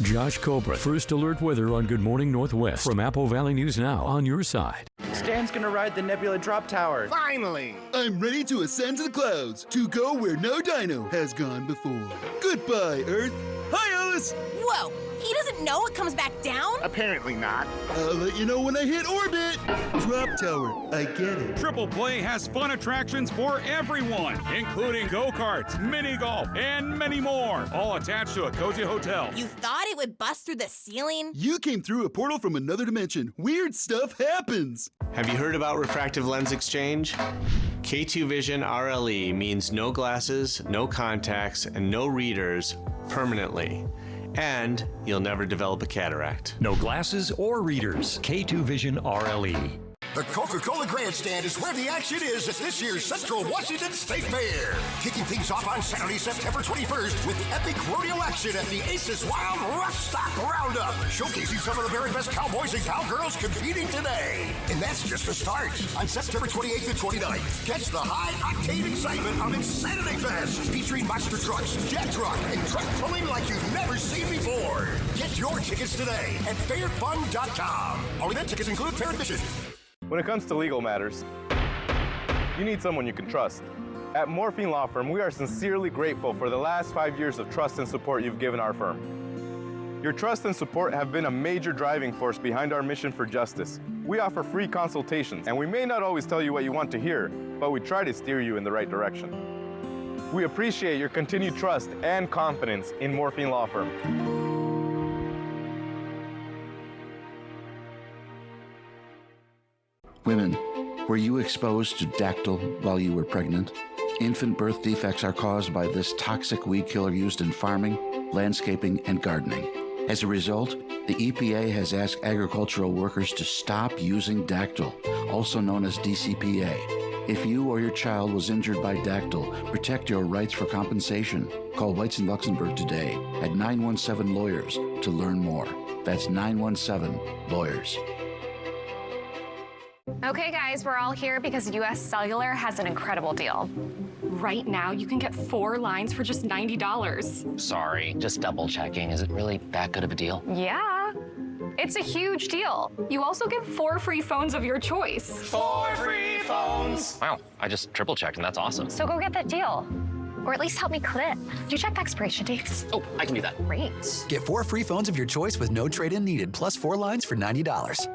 Josh Cobra, First Alert weather on Good Morning Northwest from Apple Valley News Now on your side. Stan's gonna ride the Nebula Drop Tower. Finally! I'm ready to ascend to the clouds, to go where no dino has gone before. Goodbye, Earth. Hi, Alice! Whoa! He doesn't know it comes back down? Apparently not. I'll let you know when I hit orbit. Drop tower, I get it. Triple Play has fun attractions for everyone, including go-karts, mini golf, and many more, all attached to a cozy hotel. You thought it would bust through the ceiling? You came through a portal from another dimension. Weird stuff happens. Have you heard about refractive lens exchange? K2 Vision RLE means no glasses, no contacts, and no readers permanently. And you'll never develop a cataract. No glasses or readers. K2 Vision RLE. The Coca-Cola Grandstand is where the action is at this year's Central Washington State Fair. Kicking things off on Saturday, September 21st with epic rodeo action at the Aces Wild Rough Stock Roundup, showcasing some of the very best cowboys and cowgirls competing today. And that's just the start. On September 28th and 29th, catch the high-octane excitement of Insanity Fest, featuring monster trucks, jet truck, and truck pulling like you've never seen before. Get your tickets today at fairfun.com. All event tickets include fair admission. When it comes to legal matters, you need someone you can trust. At Morphine Law Firm, we are sincerely grateful for the last 5 years of trust and support you've given our firm. Your trust and support have been a major driving force behind our mission for justice. We offer free consultations, and we may not always tell you what you want to hear, but we try to steer you in the right direction. We appreciate your continued trust and confidence in Morphine Law Firm. Women, were you exposed to dactyl while you were pregnant? Infant birth defects are caused by this toxic weed killer used in farming, landscaping, and gardening. As a result, the EPA has asked agricultural workers to stop using dactyl, also known as DCPA. If you or your child was injured by dactyl, protect your rights for compensation. Call Whites and Luxembourg today at 917-LAWYERS to learn more. That's 917-LAWYERS. Okay, guys, we're all here because US Cellular has an incredible deal. Right now, you can get 4 lines for just $90. Sorry, just double checking. Is it really that good of a deal? Yeah, it's a huge deal. You also get 4 free phones of your choice. 4 free phones! Wow, I just triple checked and that's awesome. So go get that deal. Or at least help me clip. Do you check the expiration dates? Oh, I can do that. Great. Get 4 free phones of your choice with no trade-in needed, plus 4 lines for $90.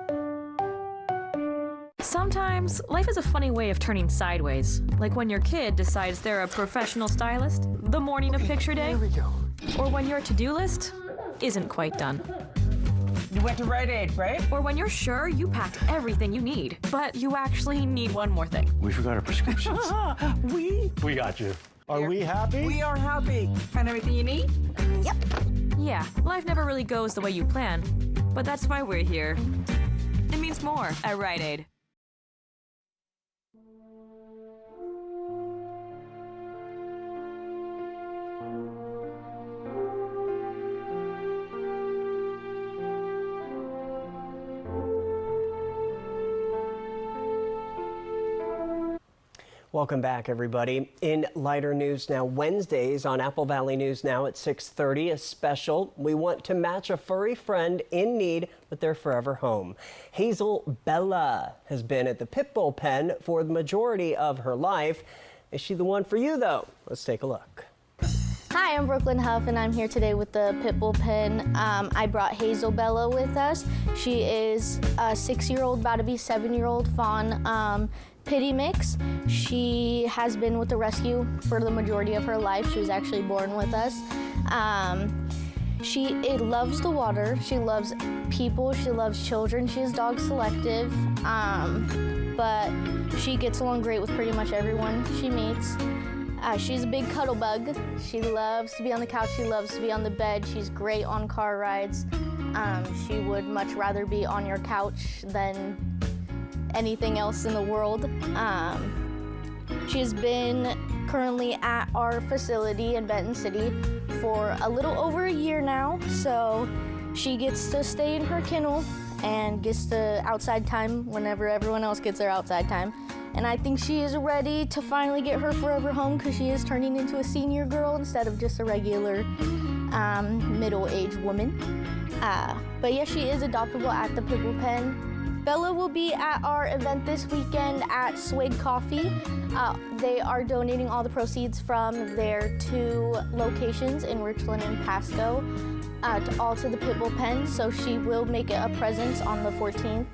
Sometimes, life is a funny way of turning sideways. Like when your kid decides they're a professional stylist the morning of picture day. There we go. Or when your to-do list isn't quite done. You went to Rite Aid, right? Or when you're sure you packed everything you need, but you actually need one more thing. We forgot our prescriptions. We got you. Are we happy? We are happy. Find everything you need? Yep. Yeah, life never really goes the way you plan, but that's why we're here. It means more at Rite Aid. Welcome back, everybody. In lighter news now, Wednesdays on Apple Valley News Now at 6:30, a special. We want to match a furry friend in need with their forever home. Hazel Bella has been at the Pitbull Pen for the majority of her life. Is she the one for you, though? Let's take a look. Hi, I'm Brooklyn Huff, and I'm here today with the Pitbull Pen. I brought Hazel Bella with us. She is a 6-year-old, about to be 7-year-old fawn pitty mix. She has been with the rescue for the majority of her life. She was actually born with us. She loves the water. She loves people. She loves children. She is dog selective, but she gets along great with pretty much everyone she meets. She's a big cuddle bug. She loves to be on the couch. She loves to be on the bed. She's great on car rides. She would much rather be on your couch than anything else in the world. She's been currently at our facility in Benton City for a little over a year now, so she gets to stay in her kennel and gets the outside time whenever everyone else gets their outside time. And I think she is ready to finally get her forever home because she is turning into a senior girl instead of just a regular middle-aged woman. But yeah, she is adoptable at the Pit Bull Pen. Bella will be at our event this weekend at Swig Coffee. They are donating all the proceeds from their 2 locations in Richland and Pasco all to the Pit Bull Pen, so she will make a presence on the 14th.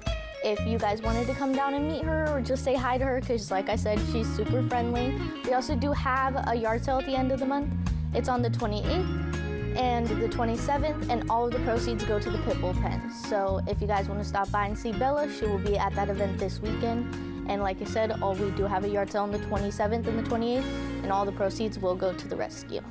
If you guys wanted to come down and meet her or just say hi to her, because like I said, she's super friendly. We also do have a yard sale at the end of the month. It's on the 28th and the 27th, and all of the proceeds go to the Pit Bull Pen. So if you guys want to stop by and see Bella, she will be at that event this weekend. And like I said, we do have a yard sale on the 27th and the 28th, and all the proceeds will go to the rescue.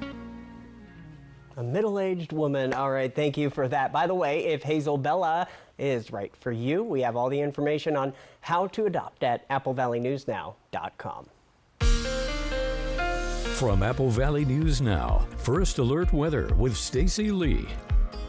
A middle-aged woman. All right, thank you for that. By the way, if Hazel Bella is right for you, we have all the information on how to adopt at applevalleyNewsNow.com. From Apple Valley News Now, First Alert Weather with Stacy Lee.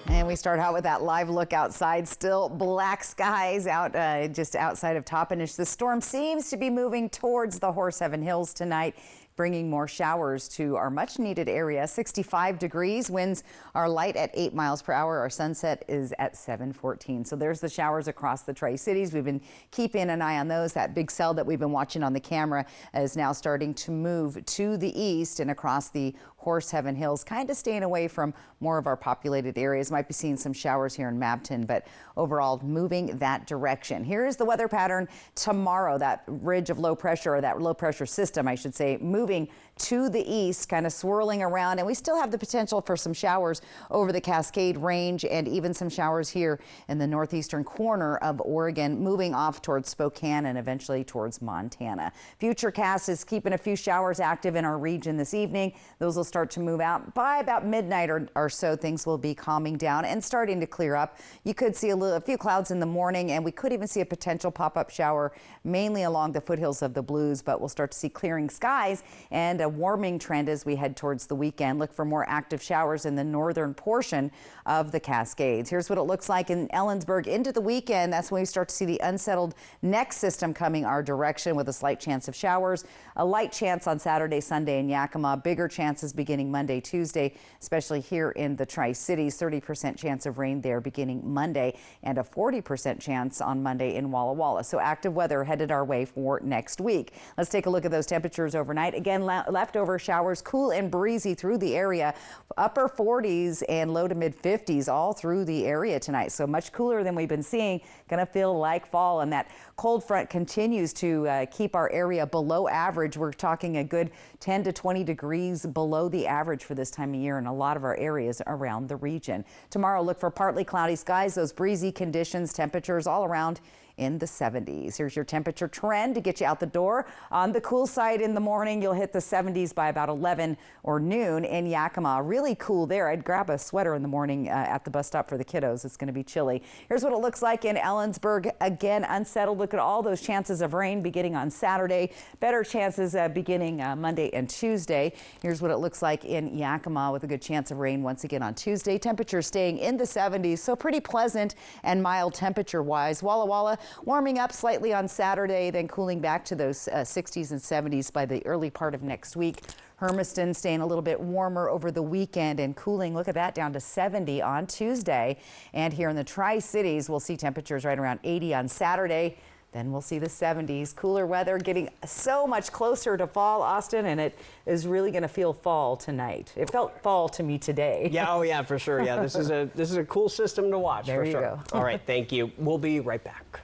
And we start out with that live look outside. Still black skies out just outside of Toppenish. The storm seems to be moving towards the Horseheaven Hills tonight, bringing more showers to our much needed area. 65 degrees, winds are light at 8 miles per hour. Our sunset is at 7:14. So there's the showers across the Tri-Cities. We've been keeping an eye on those. That big cell that we've been watching on the camera is now starting to move to the east and across the Horseheaven Hills, kind of staying away from more of our populated areas. Might be seeing some showers here in Mabton, but overall moving that direction. Here is the weather pattern tomorrow. That ridge of low pressure, or that low pressure system, I should say, moving to the east, kind of swirling around, and we still have the potential for some showers over the Cascade Range and even some showers here in the northeastern corner of Oregon, moving off towards Spokane and eventually towards Montana. Futurecast is keeping a few showers active in our region this evening. Those will start to move out by about midnight or so. Things will be calming down and starting to clear up. You could see a few clouds in the morning, and we could even see a potential pop-up shower mainly along the foothills of the Blues, but we'll start to see clearing skies and a warming trend as we head towards the weekend. Look for more active showers in the northern portion of the Cascades. Here's what it looks like in Ellensburg into the weekend. That's when we start to see the unsettled neck system coming our direction with a slight chance of showers. A light chance on Saturday, Sunday in Yakima. Bigger chances beginning Monday, Tuesday, especially here in the Tri-Cities. 30% chance of rain there beginning Monday, and a 40% chance on Monday in Walla Walla. So active weather headed our way for next week. Let's take a look at those temperatures overnight. Again, leftover showers, cool and breezy through the area. Upper 40s and low to mid 50s all through the area tonight. So much cooler than we've been seeing. Going to feel like fall, and that cold front continues to keep our area below average. We're talking a good 10 to 20 degrees below the average for this time of year in a lot of our areas around the region. Tomorrow, look for partly cloudy skies, those breezy conditions, temperatures all around in the 70s. Here's your temperature trend to get you out the door. On the cool side in the morning, you'll hit the 70s by about 11 or noon in Yakima. Really cool there. I'd grab a sweater in the morning at the bus stop for the kiddos. It's going to be chilly. Here's what it looks like in Ellensburg. Again, unsettled. Look at all those chances of rain beginning on Saturday. Better chances beginning Monday and Tuesday. Here's what it looks like in Yakima with a good chance of rain once again on Tuesday. Temperatures staying in the 70s, so pretty pleasant and mild temperature-wise. Walla Walla warming up slightly on Saturday, then cooling back to those 60s and 70s by the early part of next week. Hermiston staying a little bit warmer over the weekend and cooling, look at that, down to 70 on Tuesday. And here in the Tri-Cities, we'll see temperatures right around 80 on Saturday. Then we'll see the 70s. Cooler weather getting so much closer to fall, Austin, and it is really going to feel fall tonight. It felt fall to me today. Yeah, oh yeah, for sure. Yeah, this is a cool system to watch. There for you sure. go. All right, thank you. We'll be right back.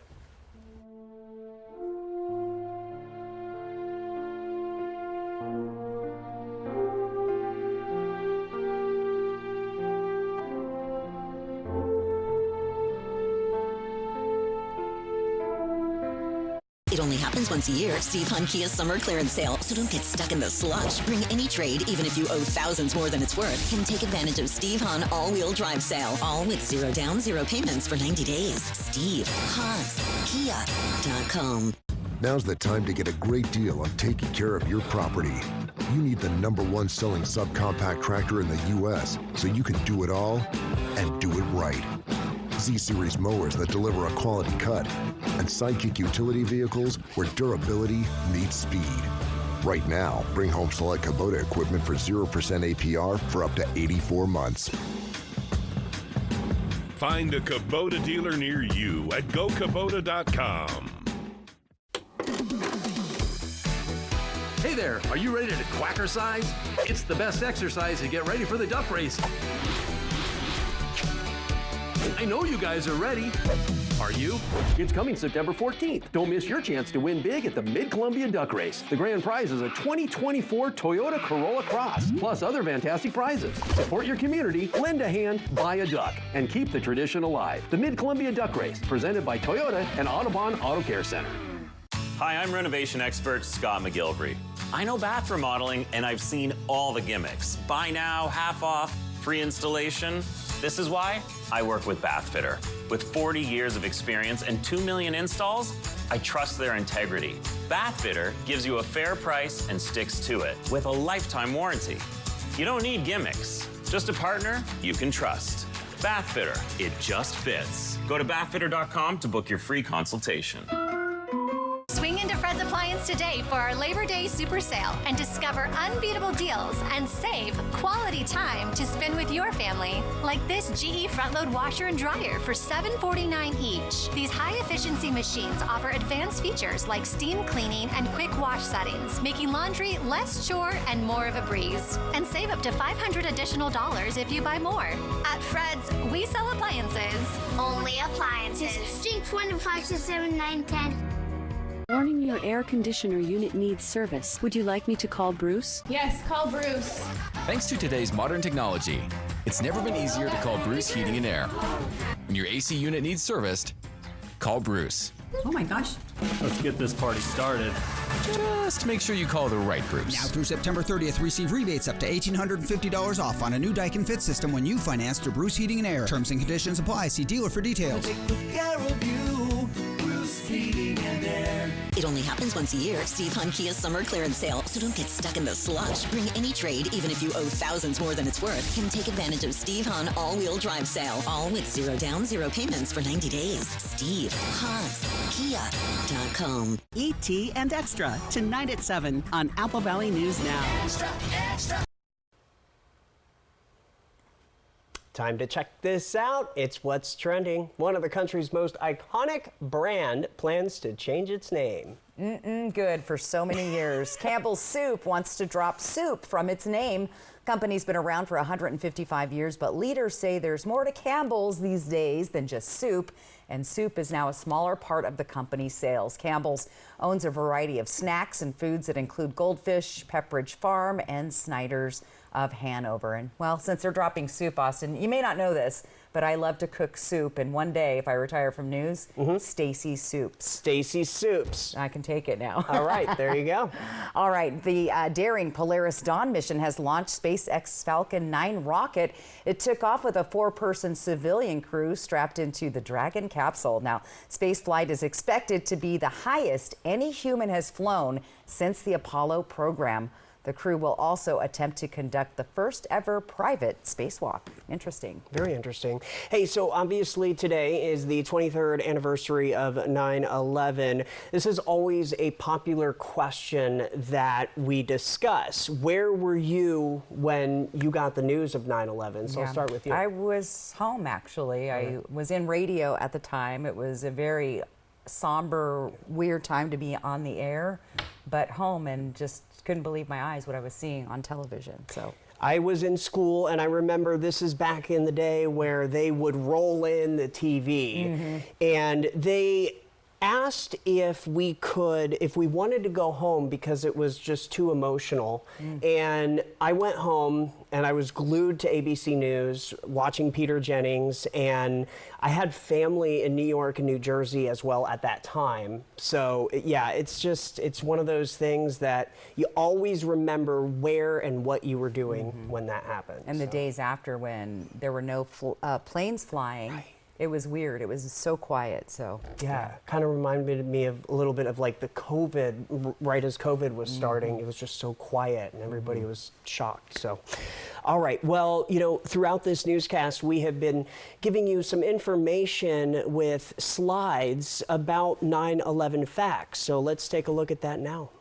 It only happens once a year. Steve Hun Kia's summer clearance sale. So don't get stuck in the slush. Bring any trade, even if you owe thousands more than it's worth. Can take advantage of Steve Hun all-wheel drive sale. All with 0 down, 0 payments for 90 days. Steve Hun's Kia.com. Now's the time to get a great deal on taking care of your property. You need the #1 selling subcompact tractor in the U.S. so you can do it all and do it right. Z-Series mowers that deliver a quality cut, and Sidekick utility vehicles where durability meets speed. Right now, bring home select Kubota equipment for 0% APR for up to 84 months. Find a Kubota dealer near you at gokubota.com. Hey there, are you ready to quackercise? It's the best exercise to get ready for the duck race. I know you guys are ready. Are you? It's coming September 14th. Don't miss your chance to win big at the Mid-Columbia Duck Race. The grand prize is a 2024 Toyota Corolla Cross, plus other fantastic prizes. Support your community, lend a hand, buy a duck, and keep the tradition alive. The Mid-Columbia Duck Race, presented by Toyota and Audubon Auto Care Center. Hi, I'm renovation expert Scott McGilvery. I know bath remodeling, and I've seen all the gimmicks. Buy now, half off, free installation. This is why I work with Bathfitter. With 40 years of experience and 2 million installs, I trust their integrity. Bathfitter gives you a fair price and sticks to it with a lifetime warranty. You don't need gimmicks, just a partner you can trust. Bathfitter, it just fits. Go to bathfitter.com to book your free consultation. Swing into Fred's Appliance today for our Labor Day Super Sale and discover unbeatable deals and save quality time to spend with your family. Like this GE front-load washer and dryer for $7.49 each. These high-efficiency machines offer advanced features like steam cleaning and quick wash settings, making laundry less chore and more of a breeze. And save up to $500 additional if you buy more. At Fred's, we sell appliances. Only appliances. Street 25 to 7, 9, 10. Warning, your air conditioner unit needs service. Would you like me to call Bruce? Yes, call Bruce. Thanks to today's modern technology, it's never been easier to call Bruce Heating and Air. When your AC unit needs serviced, call Bruce. Oh my gosh. Let's get this party started. Just make sure you call the right Bruce. Now through September 30th, receive rebates up to $1,850 off on a new Daikin Fit system when you finance through Bruce Heating and Air. Terms and conditions apply. See dealer for details. It only happens once a year. Steve Hun Kia's summer clearance sale. So don't get stuck in the slush. Bring any trade, even if you owe thousands more than it's worth. Can take advantage of Steve Hun all-wheel drive sale. All with 0 down, 0 payments for 90 days. Steve Hun's Kia.com. ET and Extra tonight at 7 on Apple Valley News Now. Extra, extra. Time to check this out. It's what's trending. One of the country's most iconic brand plans to change its name. Good for so many years. Campbell's Soup wants to drop soup from its name. Company's been around for 155 years, but leaders say there's more to Campbell's these days than just soup, and soup is now a smaller part of the company's sales. Campbell's owns a variety of snacks and foods that include Goldfish, Pepperidge Farm, and Snyder's of Hanover. And well, since they're dropping soup, Austin, you may not know this, but I love to cook soup. And one day, if I retire from news, Stacy's Soups. Stacy's Soups. I can take it now. All right, there you go. All right, the daring Polaris Dawn mission has launched SpaceX Falcon 9 rocket. It took off with a 4-person civilian crew strapped into the Dragon capsule. Now, spaceflight is expected to be the highest any human has flown since the Apollo program. The crew will also attempt to conduct the first ever private spacewalk. Interesting. Very interesting. Hey, so obviously today is the 23rd anniversary of 9/11. This is always a popular question that we discuss. Where were you when you got the news of 9/11? So I'll start with you. I was home, actually. I was in radio at the time. It was a very somber, weird time to be on the air, but home, and just couldn't believe my eyes what I was seeing on television. So I was in school, and I remember this is back in the day where they would roll in the TV, and they asked if we wanted to go home because it was just too emotional. And I went home and I was glued to ABC News watching Peter Jennings, and I had family in New York and New Jersey as well at that time. So yeah, it's one of those things that you always remember where and what you were doing when that happened. And the days after, when there were no planes flying. Right. It was weird. It was so quiet. So yeah, kind of reminded me of a little bit of like the COVID, right as COVID was starting. It was just so quiet and everybody was shocked. So, all right. Well, throughout this newscast, we have been giving you some information with slides about 9/11 facts. So let's take a look at that now.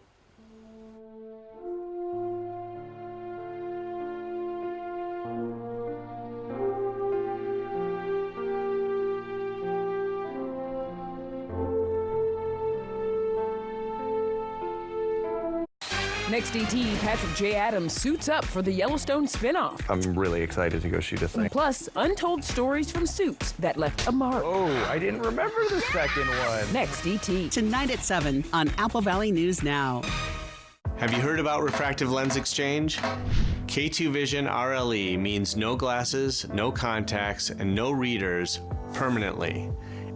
Next ET, Patrick J. Adams suits up for the Yellowstone spinoff. I'm really excited to go shoot a thing. Plus, untold stories from Suits that left a mark. Oh, I didn't remember the second one. Next ET. Tonight at 7 on Apple Valley News Now. Have you heard about refractive lens exchange? K2 Vision RLE means no glasses, no contacts, and no readers permanently.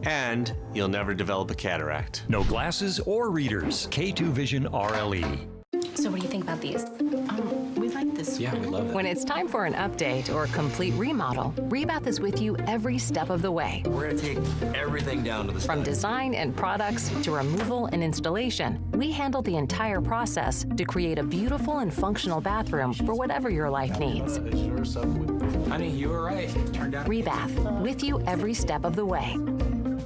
And you'll never develop a cataract. No glasses or readers. K2 Vision RLE. So what do you think about these? We like this. Yeah, we love it. When it's time for an update or a complete remodel, Rebath is with you every step of the way. We're going to take everything down to the From design and products to removal and installation, we handle the entire process to create a beautiful and functional bathroom for whatever your life needs. Honey, you were right. Turned out. Rebath, with you every step of the way.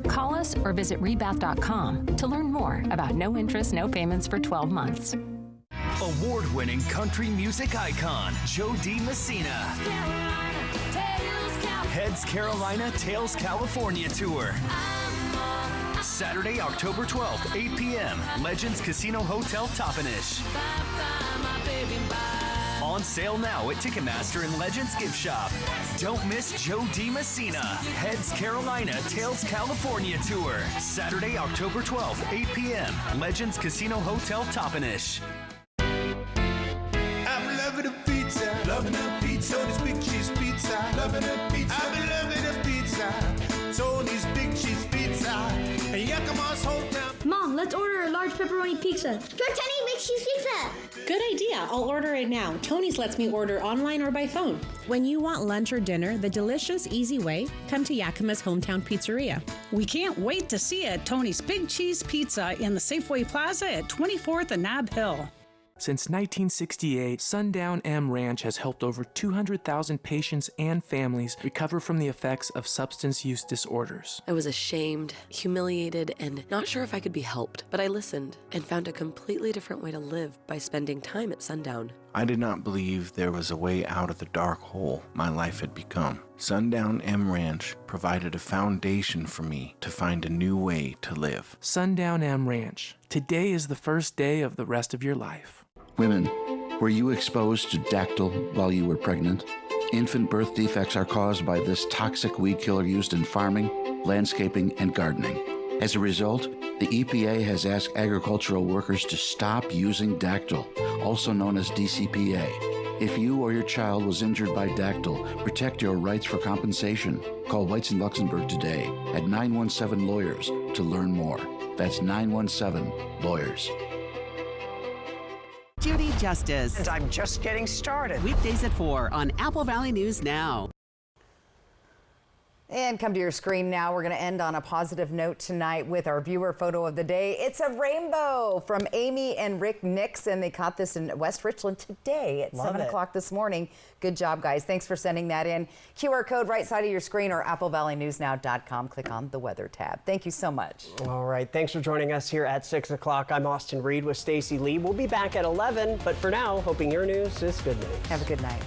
Call us or visit rebath.com to learn more about no interest, no payments for 12 months. Award-winning country music icon, Joe D. Messina. Heads Carolina, Tails California Tour. Saturday, October 12th, 8 p.m. Legends Casino Hotel Toppenish. On sale now at Ticketmaster and Legends Gift Shop. Don't miss Joe D. Messina, Heads Carolina, Tails California Tour. Saturday, October 12th, 8 p.m. Legends Casino Hotel Toppenish. I'm loving a pizza, loving a pizza, Tony's Big Cheese Pizza, loving a pizza. I've been loving a pizza, Tony's Big Cheese Pizza, and Yakima's hometown. Mom, let's order a large pepperoni pizza. For Tony Big Cheese Pizza. Good idea. I'll order it now. Tony's lets me order online or by phone. When you want lunch or dinner the delicious, easy way, come to Yakima's Hometown Pizzeria. We can't wait to see you at Tony's Big Cheese Pizza in the Safeway Plaza at 24th and Nob Hill. Since 1968, Sundown M Ranch has helped over 200,000 patients and families recover from the effects of substance use disorders. I was ashamed, humiliated, and not sure if I could be helped, but I listened and found a completely different way to live by spending time at Sundown. I did not believe there was a way out of the dark hole my life had become. Sundown M Ranch provided a foundation for me to find a new way to live. Sundown M Ranch. Today is the first day of the rest of your life. Women, were you exposed to Dactyl while you were pregnant? Infant birth defects are caused by this toxic weed killer used in farming, landscaping, and gardening. As a result, the EPA has asked agricultural workers to stop using Dactyl, also known as DCPA. If you or your child was injured by Dactyl, protect your rights for compensation. Call Whites in Luxembourg today at 917-LAWYERS to learn more. That's 917-LAWYERS. Judy Justice. And I'm just getting started. Weekdays at 4 on Apple Valley News Now. And come to your screen now. We're going to end on a positive note tonight with our viewer photo of the day. It's a rainbow from Amy and Rick Nixon. They caught this in West Richland today at 7 o'clock this morning. Good job, guys. Thanks for sending that in. QR code right side of your screen or applevalleynewsnow.com. Click on the weather tab. Thank you so much. All right. Thanks for joining us here at 6 o'clock. I'm Austin Reed with Stacy Lee. We'll be back at 11. But for now, hoping your news is good news. Have a good night.